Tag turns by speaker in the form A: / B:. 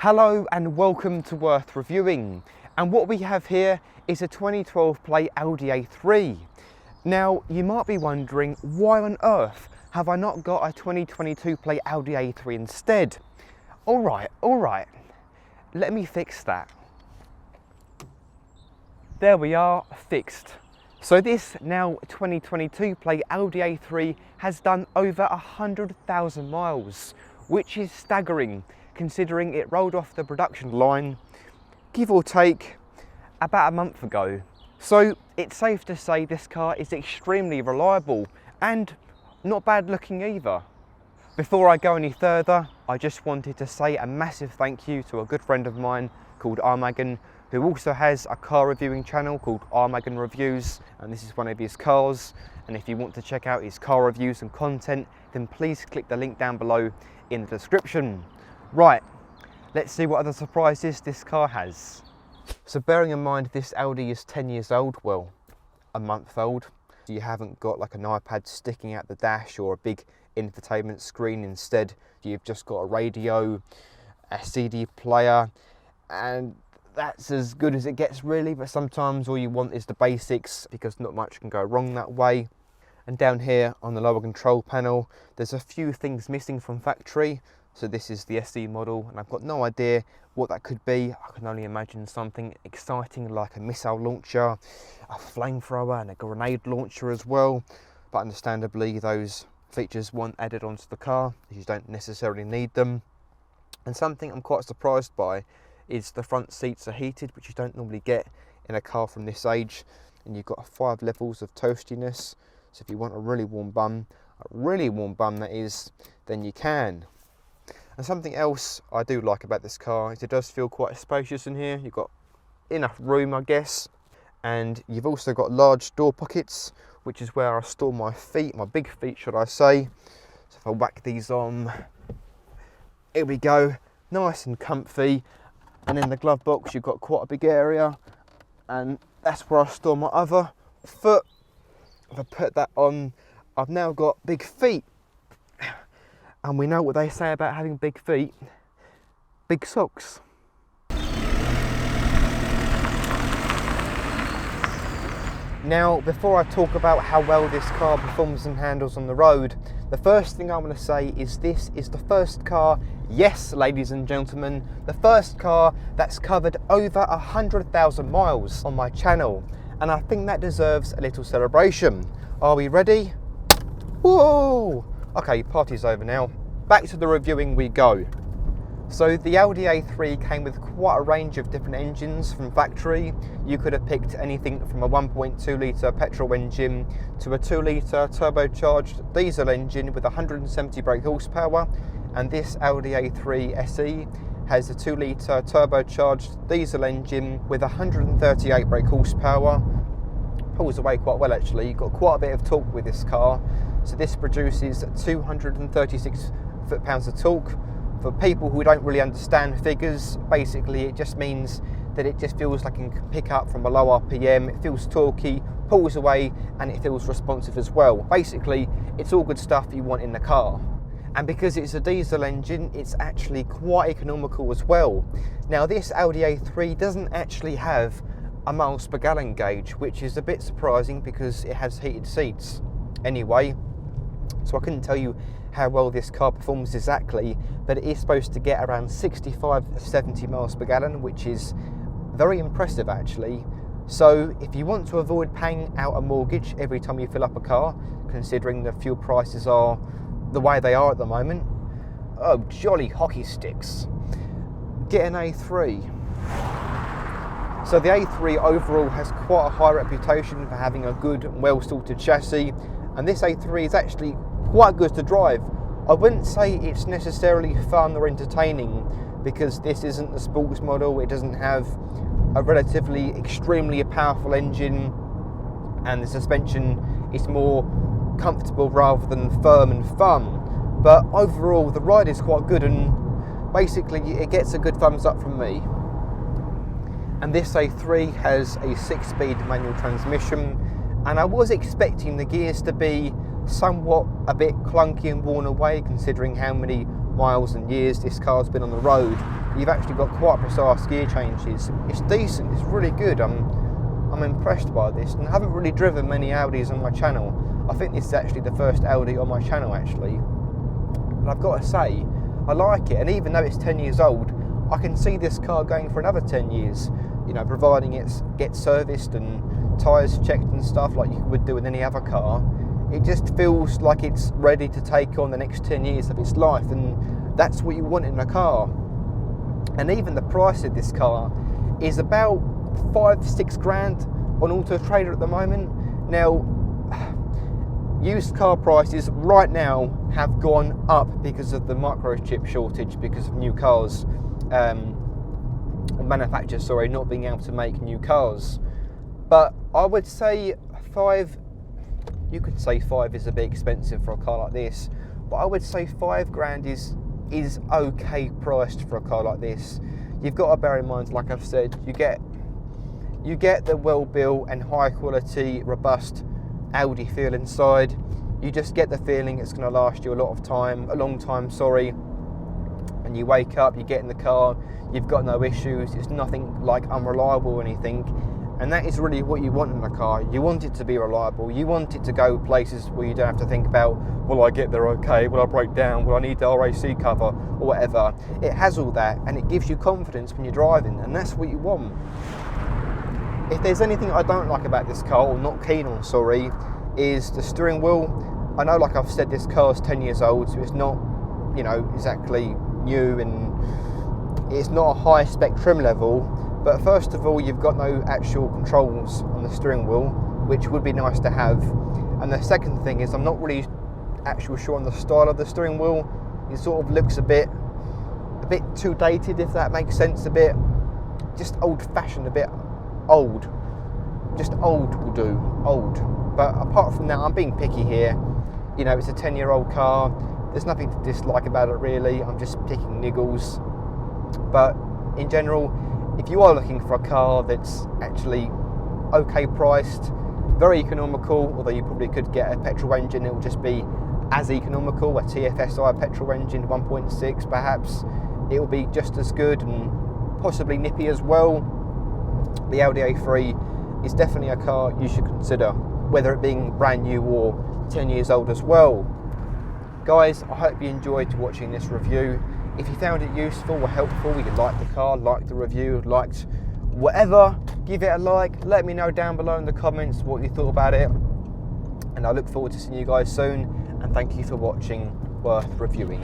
A: Hello and welcome to Worth Reviewing, and what we have here is a 2012 plate Audi A3. Now you might be wondering, why on earth have I not got a 2022 plate Audi A3 instead? Alright, let me fix that. There we are, fixed. So this now 2022 plate Audi A3 has done over 100,000 miles, which is staggering considering it rolled off the production line, give or take, about a month ago. So it's safe to say this car is extremely reliable and not bad looking either. Before I go any further, I just wanted to say a massive thank you to a good friend of mine called ahem, who also has a car reviewing channel called ahem Reviews, and this is one of his cars. And if you want to check out his car reviews and content, then please click the link down below in the description. Right, let's see what other surprises this car has. So bearing in mind this Audi is 10 years old, well, a month old, you haven't got like an iPad sticking out the dash or a big infotainment screen. Instead, you've just got a radio, a CD player, and that's as good as it gets really, but sometimes all you want is the basics because not much can go wrong that way. And down here on the lower control panel, there's a few things missing from factory. So this is the SE model, and I've got no idea what that could be. I can only imagine something exciting like a missile launcher, a flamethrower and a grenade launcher as well. But understandably, those features weren't added onto the car, you don't necessarily need them. And something I'm quite surprised by is the front seats are heated, which you don't normally get in a car from this age. And you've got 5 levels of toastiness. So if you want a really warm bum that is, then you can. And something else I do like about this car is it does feel quite spacious in here. You've got enough room, I guess. And you've also got large door pockets, which is where I store my feet, my big feet should I say. So if I whack these on, here we go, nice and comfy. And in the glove box you've got quite a big area, and that's where I store my other foot. If I put that on, I've now got big feet. And we know what they say about having big feet, big socks. Now, before I talk about how well this car performs and handles on the road, the first thing I want to say is this is the first car, yes, ladies and gentlemen, the first car that's covered over 100,000 miles on my channel. And I think that deserves a little celebration. Are we ready? Whoa! Okay, party's over now. Back to the reviewing we go. So the Audi A3 came with quite a range of different engines from factory. You could have picked anything from a 1.2 litre petrol engine to a 2 litre turbocharged diesel engine with 170 brake horsepower. And this Audi A3 SE has a 2 litre turbocharged diesel engine with 138 brake horsepower. Pulls away quite well actually. You've got quite a bit of torque with this car. So this produces 236 foot-pounds of torque. For people who don't really understand figures, basically it just means that it just feels like it can pick up from a low RPM, it feels torquey, pulls away, and it feels responsive as well. Basically, it's all good stuff you want in the car. And because it's a diesel engine, it's actually quite economical as well. Now this Audi A3 doesn't actually have a miles per gallon gauge, which is a bit surprising because it has heated seats. Anyway, so I couldn't tell you how well this car performs exactly, but it is supposed to get around 65-70 miles per gallon, which is very impressive actually. So if you want to avoid paying out a mortgage every time you fill up a car, considering the fuel prices are the way they are at the moment, oh jolly hockey sticks, get an A3. So the A3 overall has quite a high reputation for having a good and well sorted chassis, and this A3 is actually quite good to drive. I wouldn't say it's necessarily fun or entertaining because this isn't the sports model, it doesn't have a relatively extremely powerful engine, and the suspension is more comfortable rather than firm and fun. But overall the ride is quite good, and basically it gets a good thumbs up from me. And this A3 has a 6-speed manual transmission, and I was expecting the gears to be somewhat a bit clunky and worn away considering how many miles and years this car's been on the road. You've actually got quite precise gear changes. It's decent, it's really good. I'm impressed by this, and I haven't really driven many Audis on my channel. I think this is actually the first Audi on my channel actually. And I've got to say, I like it, and even though it's 10 years old, I can see this car going for another 10 years, you know, providing it gets serviced and tyres checked and stuff like you would do with any other car. It just feels like it's ready to take on the next 10 years of its life, and that's what you want in a car. And even the price of this car is about 5-6 grand on Auto Trader at the moment. Now, used car prices right now have gone up because of the microchip shortage, because of new cars, manufacturers, sorry, not being able to make new cars. But I would say you could say 5 is a bit expensive for a car like this, but I would say 5 grand is okay priced for a car like this. You've got to bear in mind, like I've said, you get the well-built and high-quality, robust Audi feel inside. You just get the feeling it's going to last you a long time, and you wake up, you get in the car, you've got no issues, it's nothing like unreliable or anything, and that is really what you want in a car. You want it to be reliable, you want it to go places where you don't have to think about, will I get there okay, will I break down, will I need the RAC cover, or whatever. It has all that, and it gives you confidence when you're driving, and that's what you want. If there's anything I don't like about this car, or not keen on, sorry, is the steering wheel. I know, like I've said, this car's 10 years old, so it's not, you know, exactly new, and it's not a high spec trim level, but first of all, you've got no actual controls on the steering wheel, which would be nice to have. And the second thing is, I'm not really actually sure on the style of the steering wheel. It sort of looks a bit too dated, if that makes sense, a bit just old-fashioned, a bit old. Just old will do, old. But apart from that, I'm being picky here. You know, it's a 10-year-old car. There's nothing to dislike about it really. I'm just picking niggles. But in general, if you are looking for a car that's actually okay priced, very economical, although you probably could get a petrol engine, it will just be as economical, a TFSI petrol engine, 1.6 perhaps, it will be just as good and possibly nippy as well. The Audi A3 is definitely a car you should consider, whether it being brand new or 10 years old as well. Guys, I hope you enjoyed watching this review. If you found it useful or helpful, you liked the car, liked the review, liked whatever, give it a like. Let me know down below in the comments what you thought about it. And I look forward to seeing you guys soon. And thank you for watching Worth Reviewing.